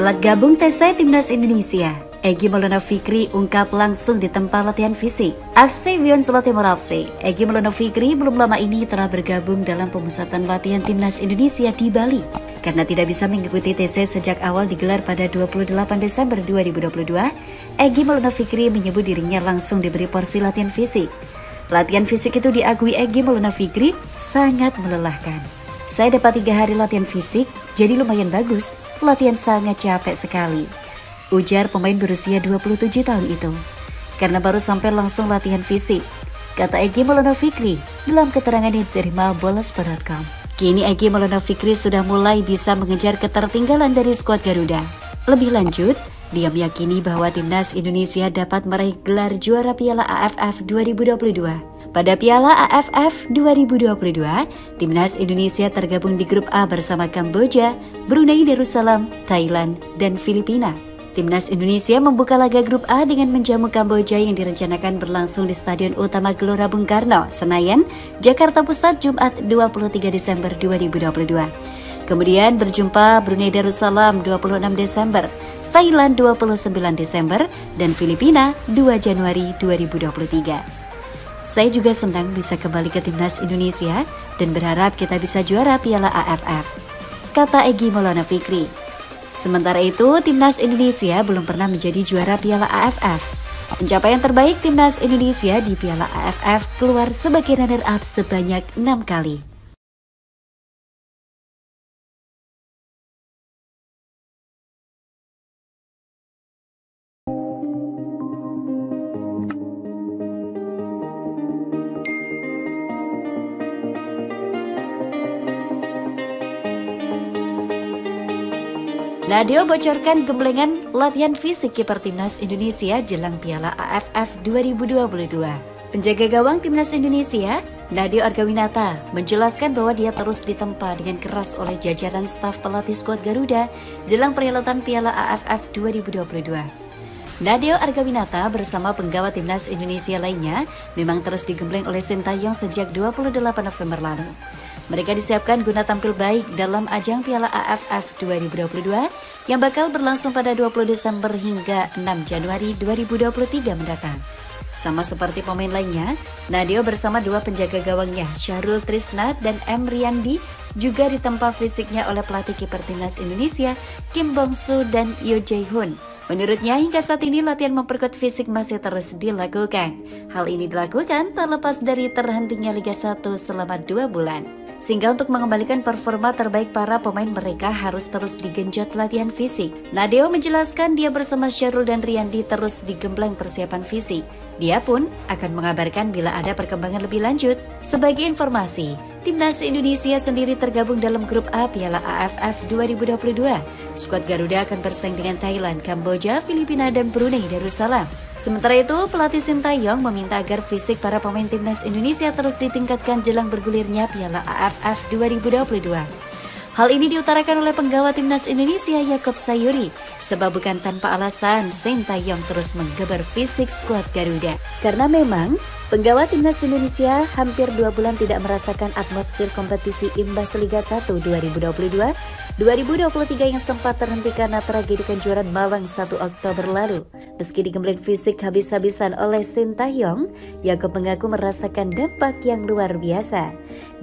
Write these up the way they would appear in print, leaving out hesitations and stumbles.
Telat gabung TC Timnas Indonesia, Egy Maulana Fikri ungkap langsung di tempat latihan fisik. FC Vion Solo Timur FC, Egy Maulana Fikri belum lama ini telah bergabung dalam pemusatan latihan Timnas Indonesia di Bali. Karena tidak bisa mengikuti TC sejak awal digelar pada 28 Desember 2022, Egy Maulana Fikri menyebut dirinya langsung diberi porsi latihan fisik. Latihan fisik itu diakui Egy Maulana Fikri sangat melelahkan. Saya dapat 3 hari latihan fisik, jadi lumayan bagus. Latihan sangat capek sekali, ujar pemain berusia 27 tahun itu. Karena baru sampai langsung latihan fisik, kata Egy Maulana Fikri dalam keterangan yang diterima bola.com. Kini Egy Maulana Fikri sudah mulai bisa mengejar ketertinggalan dari skuad Garuda. Lebih lanjut, dia meyakini bahwa Timnas Indonesia dapat meraih gelar juara Piala AFF 2022. Pada Piala AFF 2022, Timnas Indonesia tergabung di grup A bersama Kamboja, Brunei Darussalam, Thailand, dan Filipina. Timnas Indonesia membuka laga grup A dengan menjamu Kamboja yang direncanakan berlangsung di Stadion Utama Gelora Bung Karno, Senayan, Jakarta Pusat, Jumat 23 Desember 2022. Kemudian berjumpa Brunei Darussalam 26 Desember, Thailand 29 Desember, dan Filipina 2 Januari 2023. Saya juga senang bisa kembali ke Timnas Indonesia dan berharap kita bisa juara Piala AFF, kata Egy Maulana Fikri. Sementara itu, Timnas Indonesia belum pernah menjadi juara Piala AFF. Pencapaian terbaik Timnas Indonesia di Piala AFF keluar sebagai runner-up sebanyak 6 kali. Nadeo bocorkan gemblengan latihan fisik kiper Timnas Indonesia jelang Piala AFF 2022. Penjaga gawang Timnas Indonesia, Nadeo Argawinata, menjelaskan bahwa dia terus ditempa dengan keras oleh jajaran staf pelatih skuad Garuda jelang perhelatan Piala AFF 2022. Nadeo Argawinata bersama penggawa Timnas Indonesia lainnya memang terus digembleng oleh Sintayong sejak 28 November lalu. Mereka disiapkan guna tampil baik dalam ajang Piala AFF 2022 yang bakal berlangsung pada 20 Desember hingga 6 Januari 2023 mendatang. Sama seperti pemain lainnya, Nadeo bersama 2 penjaga gawangnya, Syahrul Trisnat dan M. Riyandi, juga ditempa fisiknya oleh pelatih kiper Timnas Indonesia, Kim Bong-soo dan Yoo Jae-hoon. Menurutnya, hingga saat ini latihan memperkuat fisik masih terus dilakukan. Hal ini dilakukan terlepas dari terhentinya Liga 1 selama 2 bulan. Sehingga untuk mengembalikan performa terbaik para pemain mereka harus terus digenjot latihan fisik. Nadeo menjelaskan dia bersama Syahrul dan Riyandi terus digembleng persiapan fisik. Dia pun akan mengabarkan bila ada perkembangan lebih lanjut. Sebagai informasi, Timnas Indonesia sendiri tergabung dalam grup A Piala AFF 2022. Skuad Garuda akan bersaing dengan Thailand, Kamboja, Filipina, dan Brunei Darussalam. Sementara itu, pelatih Sintayong meminta agar fisik para pemain Timnas Indonesia terus ditingkatkan jelang bergulirnya Piala AFF 2022. Hal ini diutarakan oleh penggawa Timnas Indonesia Yaakob Sayuri, sebab bukan tanpa alasan Sintayong terus menggeber fisik skuad Garuda. Karena memang penggawa Timnas Indonesia hampir 2 bulan tidak merasakan atmosfer kompetisi imbas Liga 1 2022-2023 yang sempat terhenti karena tragedi Kanjuruhan Malang 1 Oktober lalu. Meski digembleng fisik habis-habisan oleh Sintayong, Yaakob mengaku merasakan dampak yang luar biasa.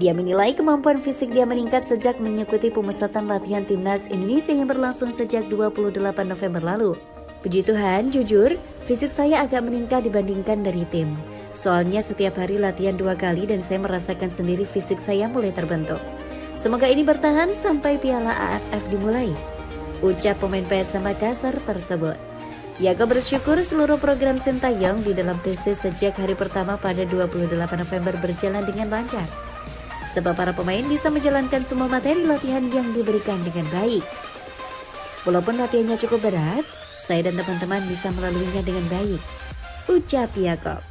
Dia menilai kemampuan fisik dia meningkat sejak mengikuti pemusatan latihan Timnas Indonesia yang berlangsung sejak 28 November lalu. Puji Tuhan, jujur, fisik saya agak meningkat dibandingkan dari tim. Soalnya setiap hari latihan 2 kali dan saya merasakan sendiri fisik saya mulai terbentuk. Semoga ini bertahan sampai Piala AFF dimulai, ucap pemain PSM Makassar tersebut. Yaakob bersyukur seluruh program Sintayong di dalam TC sejak hari pertama pada 28 November berjalan dengan lancar. Sebab para pemain bisa menjalankan semua materi latihan yang diberikan dengan baik. Walaupun latihannya cukup berat, saya dan teman-teman bisa melaluinya dengan baik, ucap Yaakob.